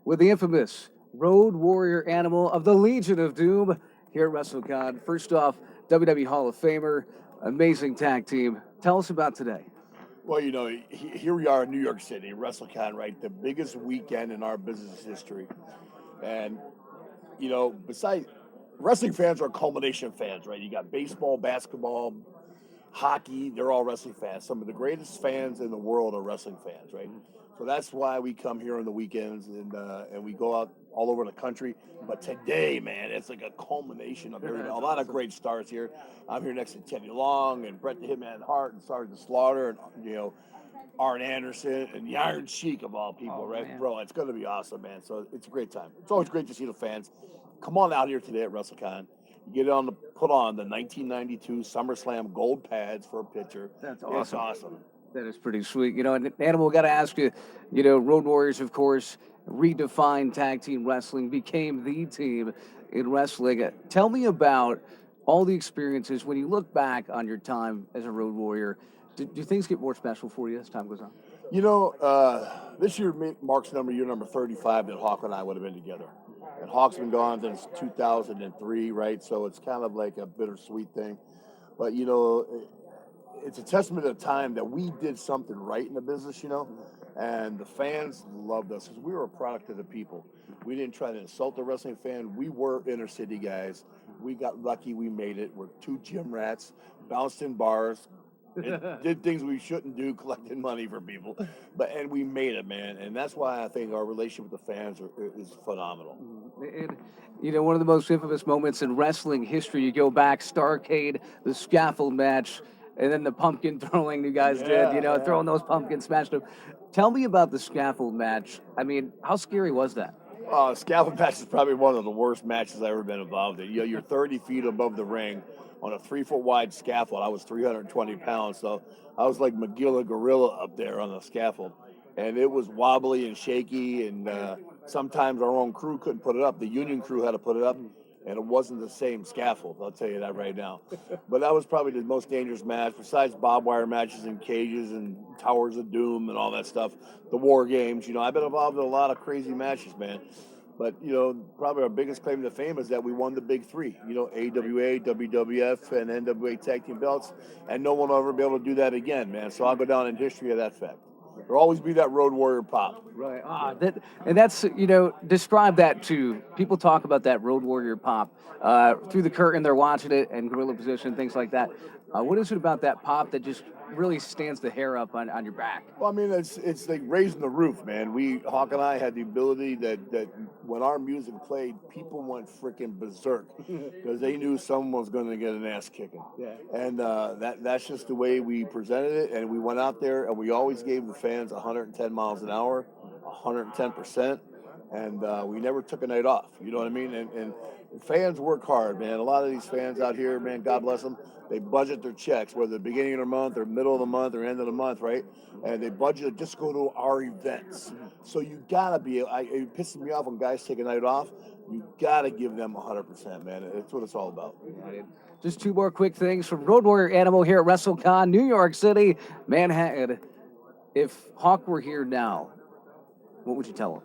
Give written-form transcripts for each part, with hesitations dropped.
with the infamous Road Warrior Animal of the Legion of Doom here at WrestleCon. First off, WWE Hall of Famer, amazing tag team. Tell us about today. Well, here we are in New York City, WrestleCon, right? The biggest weekend in our business history. And, besides wrestling fans are culmination fans, right? You got baseball, basketball, hockey, they're all wrestling fans. Some of the greatest fans in the world are wrestling fans, right? So that's why we come here on the weekends and we go out all over the country. But today, man, it's like a culmination of everything. A lot of great stars here. I'm here next to Teddy Long and Bret the Hitman Hart and Sergeant Slaughter and, Arn Anderson and the Iron Sheik of all people, right? Man. Bro, it's going to be awesome, man. So it's a great time. It's always great to see the fans. Come on out here today at WrestleCon. Put on the 1992 SummerSlam gold pads for a picture. That's awesome. It's awesome. That is pretty sweet. And Animal, got to ask you, Road Warriors, of course, redefined tag team wrestling, became the team in wrestling. Tell me about all the experiences when you look back on your time as a Road Warrior. Do things get more special for you as time goes on? This year marks year number 35 that Hawk and I would have been together. And Hawk's been gone since 2003, right? So it's kind of like a bittersweet thing. But, it's a testament of time that we did something right in the business, and the fans loved us because we were a product of the people. We didn't try to insult the wrestling fan. We were inner city guys. We got lucky. We made it. We're two gym rats, bounced in bars, did things we shouldn't do, collecting money for people. And we made it, man. And that's why I think our relationship with the fans is phenomenal. And, one of the most infamous moments in wrestling history, you go back, Starrcade, the Scaffold match, and then the pumpkin throwing you guys did, throwing those pumpkins, smashed them. Tell me about the Scaffold match. I mean, how scary was that? Scaffold match is probably one of the worst matches I've ever been involved in. You're 30 feet above the ring on a 3-foot wide scaffold. I was 320 pounds, so I was like Magilla Gorilla up there on the scaffold. And it was wobbly and shaky, and sometimes our own crew couldn't put it up. The union crew had to put it up, and it wasn't the same scaffold, I'll tell you that right now. But that was probably the most dangerous match, besides barbed wire matches and cages and Towers of Doom and all that stuff, the War Games. I've been involved in a lot of crazy matches, man. But, probably our biggest claim to fame is that we won the big three, AWA, WWF, and NWA tag team belts, and no one will ever be able to do that again, man. So I'll go down in history of that fact. There'll always be that Road Warrior pop. Right. That's, describe that too. People talk about that Road Warrior pop. Through the curtain, they're watching it and gorilla position, things like that. What is it about that pop that just really stands the hair up on your back? Well, I mean, it's like raising the roof, man. Hawk and I had the ability that when our music played, people went freaking berserk because they knew someone was going to get an ass kicking. Yeah. And that's just the way we presented it. And we went out there and we always gave the fans 110 miles an hour, 110%. And we never took a night off. You know what I mean? And fans work hard, man. A lot of these fans out here, man, God bless them, they budget their checks, whether the beginning of the month or middle of the month or end of the month, right? And they budget just go to our events. So you gotta be, it pisses me off when guys take a night off. You gotta give them 100%, man. That's what it's all about. Just two more quick things from Road Warrior Animal here at WrestleCon, New York City, Manhattan. If Hawk were here now, what would you tell him?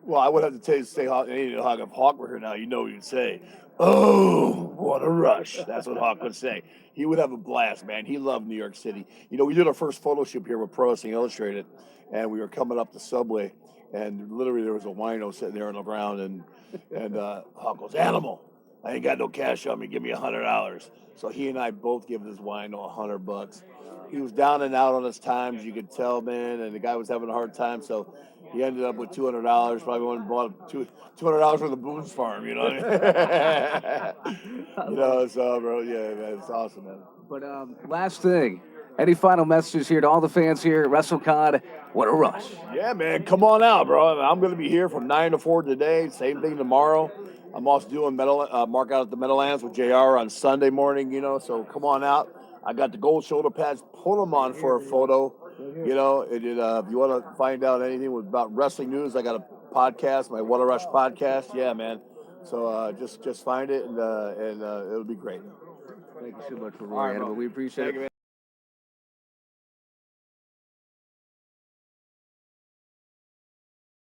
Well, I would have to say Hawk. If Hawk were here now, what you'd say. Oh, what a rush. That's what Hawk would say. He would have a blast, man. He loved New York City. We did our first photo shoot here with Pro Wrestling Illustrated, and we were coming up the subway, and literally there was a wino sitting there on the ground, and Hawk goes, "Animal, I ain't got no cash on me. Give me $100." So he and I both give this wino $100. He was down and out on his times, you could tell, man, and the guy was having a hard time, so he ended up with $200. Probably went and bought $200 for the Boone's Farm, you know what I mean? So, bro, yeah, man, it's awesome, man. But last thing, any final messages here to all the fans here at WrestleCon? What a rush. Yeah, man, come on out, bro. I'm going to be here from 9 to 4 today, same thing tomorrow. I'm also doing Mark Out at the Meadowlands with JR on Sunday morning, so come on out. I got the gold shoulder pads. Put them on for a photo. If you want to find out anything about wrestling news, I got a podcast, my What a Rush podcast. Yeah, man. So just find it, and it'll be great. Thank you so much for Roy Animal. We appreciate it.